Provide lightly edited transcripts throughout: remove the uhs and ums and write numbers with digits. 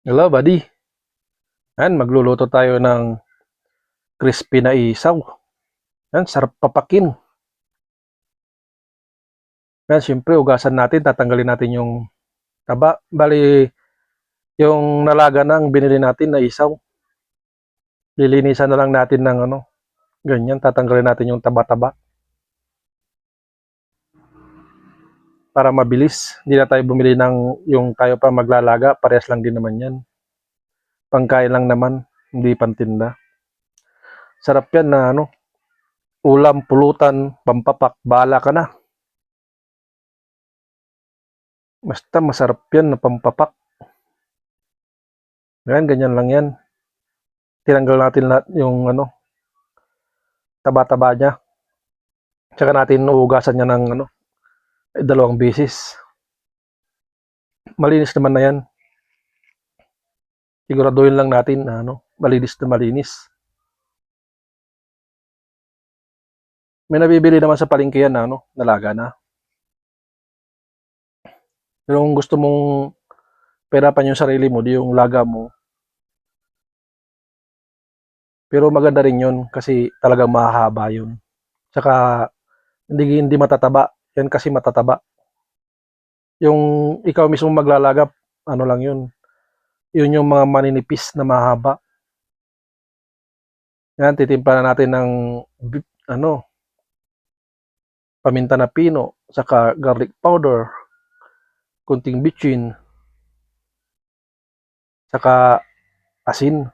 Hello, buddy. Yan, magluluto tayo ng crispy na isaw. Yan, sarap papakin. Yan, syempre, ugasan natin, tatanggalin natin yung taba. Bali, yung nalaga ng binili natin na isaw. Lilinisan na lang natin ng ganyan, tatanggalin natin yung taba-taba para mabilis. Hindi na tayo bumili ng yung tayo pa maglalaga, parehas lang din naman yan. Pangkain lang naman, hindi pantinda. Sarap yan na ulam, pulutan, pampapak, bahala ka na. Basta masarap yan na pampapak. Yan, ganyan lang yan. Tinanggal natin lahat yung taba-taba niya. Tsaka natin uugasan niya ng dalawang beses. Malinis naman na yan. Siguraduhin lang natin na malinis na malinis. May nabibili naman sa palengke yan na nalaga na. Pero kung gusto mong perapan yung sarili mo, di yung laga mo. Pero maganda rin yun kasi talagang mahahaba yun. Tsaka hindi matataba. Yan kasi matataba. Yung ikaw mismo maglalaga, ano lang yun. Yun yung mga maninipis na mahaba. Yan, titimpla na natin ng paminta na pino, saka garlic powder, kunting bitchin, saka asin.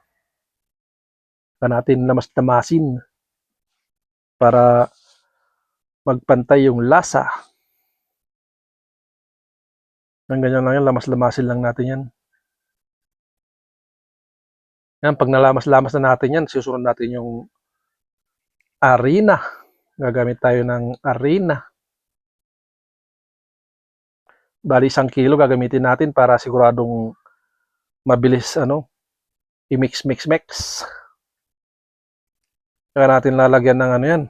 Saka natin lamas-lamasin para magpantay yung lasa. Ang ganyan lang yan, lamas-lamasin lang natin yan. Yan, pag nalamas-lamas na natin yan, susunod natin yung harina. Gagamit tayo ng harina. Bali, 1 kilo gagamitin natin para siguradong mabilis, i-mix. Kaya natin lalagyan ng yan,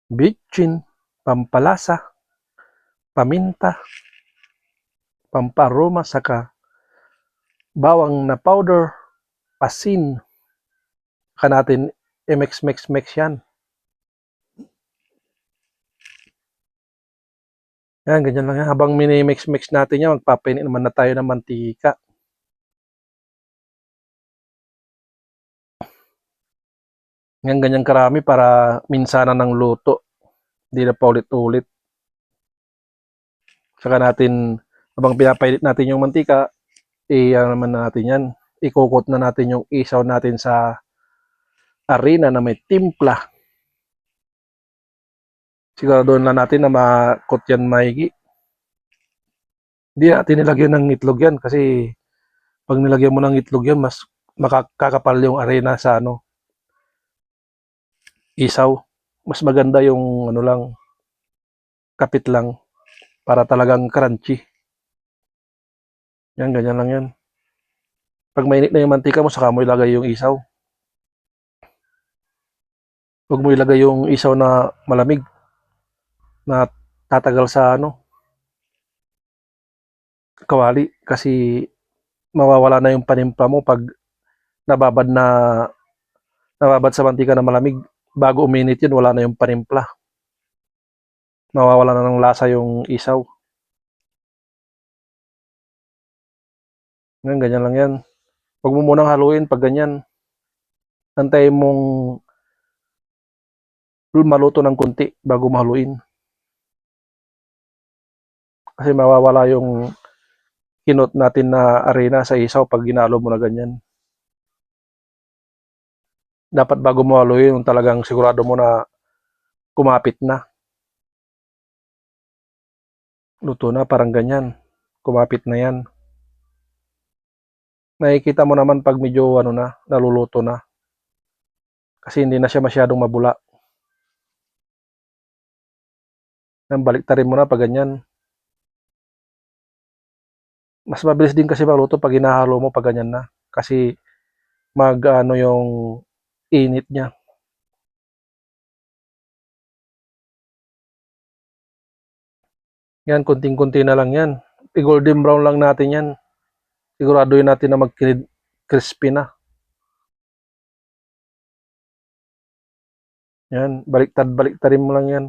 bitchin, pampalasa, paminta, pamparoma, saka bawang na powder, asin. Saka natin i-mix yan. Yan, ganyan lang yan. Habang mini-mix natin yan, magpapainit naman na tayo ng mantika. Yan, ganyan karami para minsanan ng luto. Hindi na paulit-ulit. Saka natin, habang pinapainit natin yung mantika, naman natin yan. Ikukot na natin yung isaw natin sa harina na may timpla. Siguraduhin lang natin na makot yan maigi. Hindi natin nilagyan ng itlog yan kasi pag nilagyan mo ng itlog yan, mas makakapal yung arena sa isaw. Mas maganda yung lang, kapit lang para talagang crunchy. Yan, ganyan lang yan. Pag mainit na yung mantika mo, saka mo ilagay yung isaw. Huwag mo ilagay yung isaw na malamig na tatagal sa kawali kasi mawawala na yung panimpla mo pag nababad na nababad sa mantika na malamig. Bago uminit yun, wala na yung panimpla. Mawawala na ng lasa yung isaw. Yan, ganyan lang yan. Huwag mo munang haluin pag ganyan. Antayin mong maluto ng kunti bago mahaluin. Kasi mawawala yung kinot natin na arena sa isaw pag ginalo mo na ganyan. Dapat bago mo haluin, talagang sigurado mo na kumapit na. Luto na, parang ganyan. Kumapit na yan. Nakikita mo naman pag medyo naluluto na. Kasi hindi na siya masyadong mabula. Baliktarin mo na pag ganyan. Mas mabilis din kasi maluto pag hinahalo mo pag ganyan na. Kasi yung init niya. Yan, kunting-kunti na lang yan. I-golden brown lang natin yan. Siguraduhin natin na crispy na. Yan, baliktad-baliktarin mo lang yan.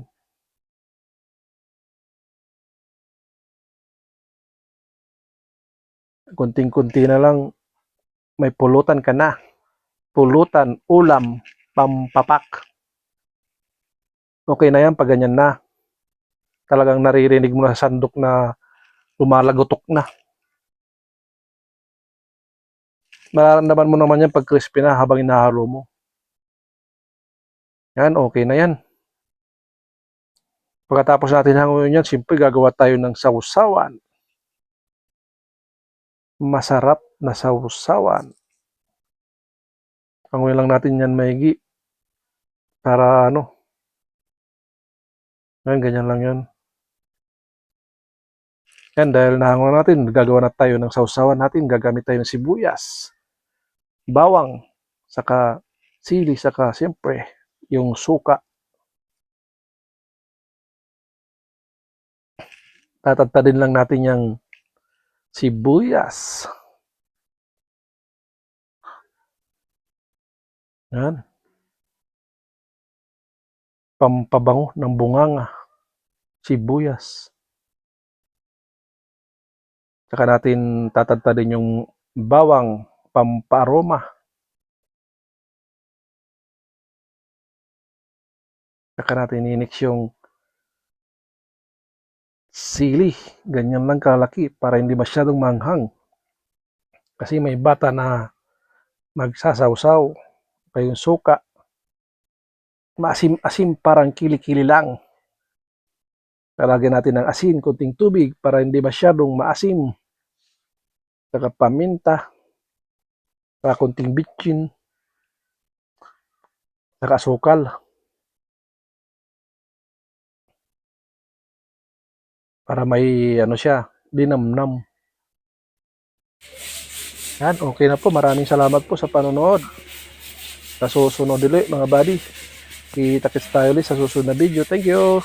Kunting-kunti na lang, may pulutan ka na. Pulutan, ulam, pampapak. Okay na yan pag ganyan na. Talagang naririnig mo na sa sandok na lumalagotok na. Mararamdaman mo naman yan pag crispy na habang inahalo mo. Yan, okay na yan. Pagkatapos natin hanguin yan, siyempre gagawa tayo ng sausawan. Masarap na sausawan. Hanguin lang natin yan maigi. Para ano. Yan, ganyan lang yan. Yan, dahil nahanguin natin, gagawa na tayo ng sausawan natin. Gagamit tayo ng sibuyas, bawang, saka sili, saka siyempre yung suka. Tatadtadin lang natin yung sibuyas. Yan. Pampabango ng bunganga. Sibuyas. Saka natin tatadtadin yung bawang, pamparoma. Saka natin inix yung sili. Ganyan lang kalaki para hindi masyadong manghang. Kasi may bata na magsasawsaw. Kaya yung suka. Maasim-asim parang kili-kili lang. Lalagyan natin ng asin, kunting tubig para hindi masyadong maasim. Saka paminta. Saka kunting bitchin. Saka asukal. Para may ano siya, dinamnam. Yan, okay na po. Maraming salamat po sa panonood. Sa susunod ulit mga buddy. Kita-kits tayo ulit sa susunod na video. Thank you!